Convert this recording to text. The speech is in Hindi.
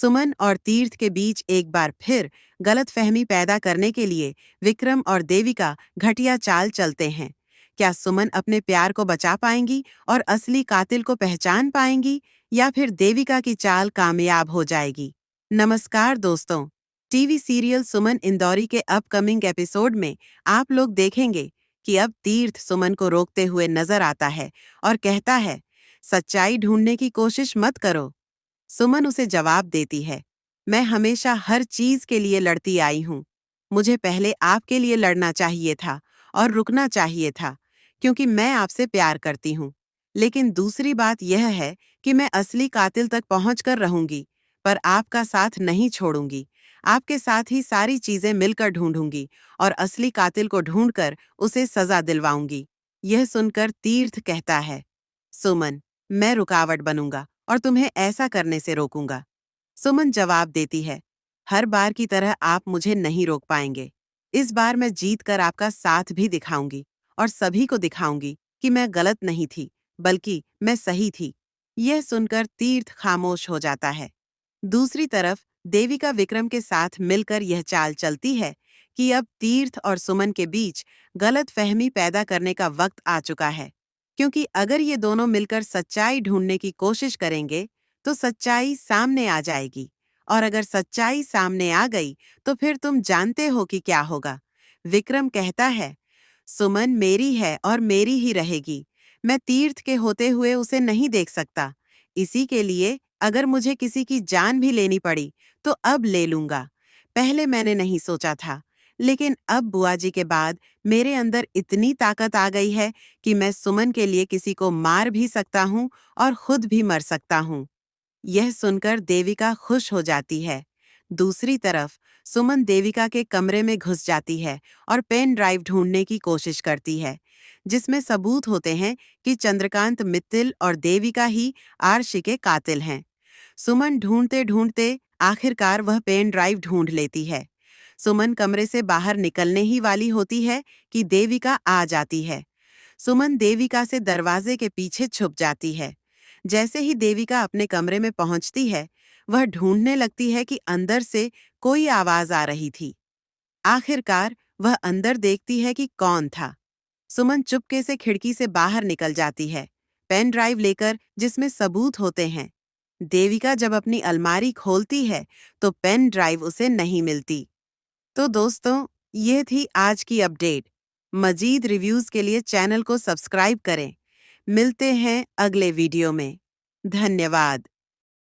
सुमन और तीर्थ के बीच एक बार फिर गलतफहमी पैदा करने के लिए विक्रम और देविका घटिया चाल चलते हैं। क्या सुमन अपने प्यार को बचा पाएंगी और असली कातिल को पहचान पाएंगी, या फिर देविका की चाल कामयाब हो जाएगी? नमस्कार दोस्तों, टीवी सीरियल सुमन इंदौरी के अपकमिंग एपिसोड में आप लोग देखेंगे कि अब तीर्थ सुमन को रोकते हुए नजर आता है और कहता है, सच्चाई ढूंढने की कोशिश मत करो। सुमन उसे जवाब देती है, मैं हमेशा हर चीज के लिए लड़ती आई हूँ। मुझे पहले आपके लिए लड़ना चाहिए था और रुकना चाहिए था, क्योंकि मैं आपसे प्यार करती हूँ। लेकिन दूसरी बात यह है कि मैं असली कातिल तक पहुँच कर रहूंगी, पर आपका साथ नहीं छोड़ूंगी। आपके साथ ही सारी चीजें मिलकर ढूंढूंगी और असली कातिल को ढूंढकर उसे सजा दिलवाऊंगी। यह सुनकर तीर्थ कहता है, सुमन, मैं रुकावट बनूंगा और तुम्हें ऐसा करने से रोकूंगा। सुमन जवाब देती है, हर बार की तरह आप मुझे नहीं रोक पाएंगे। इस बार मैं जीत कर आपका साथ भी दिखाऊंगी और सभी को दिखाऊंगी कि मैं गलत नहीं थी, बल्कि मैं सही थी। यह सुनकर तीर्थ खामोश हो जाता है। दूसरी तरफ देविका विक्रम के साथ मिलकर यह चाल चलती है कि अब तीर्थ और सुमन के बीच गलतफहमी पैदा करने का वक्त आ चुका है, क्योंकि अगर ये दोनों मिलकर सच्चाई ढूंढने की कोशिश करेंगे तो सच्चाई सामने आ जाएगी, और अगर सच्चाई सामने आ गई तो फिर तुम जानते हो कि क्या होगा। विक्रम कहता है, सुमन मेरी है और मेरी ही रहेगी। मैं तीर्थ के होते हुए उसे नहीं देख सकता। इसी के लिए अगर मुझे किसी की जान भी लेनी पड़ी तो अब ले लूंगा। पहले मैंने नहीं सोचा था, लेकिन अब बुआ जी के बाद मेरे अंदर इतनी ताकत आ गई है कि मैं सुमन के लिए किसी को मार भी सकता हूँ और खुद भी मर सकता हूँ। यह सुनकर देविका खुश हो जाती है। दूसरी तरफ सुमन देविका के कमरे में घुस जाती है और पेन ड्राइव ढूंढने की कोशिश करती है, जिसमें सबूत होते हैं कि चंद्रकांत मित्तिल और देविका ही आरशी के कातिल हैं। सुमन ढूंढते ढूंढते आखिरकार वह पेन ड्राइव ढूंढ लेती है। सुमन कमरे से बाहर निकलने ही वाली होती है कि देविका आ जाती है। सुमन देविका से दरवाजे के पीछे छुप जाती है। जैसे ही देविका अपने कमरे में पहुंचती है, वह ढूंढने लगती है कि अंदर से कोई आवाज आ रही थी। आखिरकार वह अंदर देखती है कि कौन था। सुमन चुपके से खिड़की से बाहर निकल जाती है, पेन ड्राइव लेकर जिसमें सबूत होते हैं। देविका जब अपनी अलमारी खोलती है तो पेन ड्राइव उसे नहीं मिलती। तो दोस्तों, ये थी आज की अपडेट। मजीद रिव्यूज के लिए चैनल को सब्सक्राइब करें। मिलते हैं अगले वीडियो में। धन्यवाद।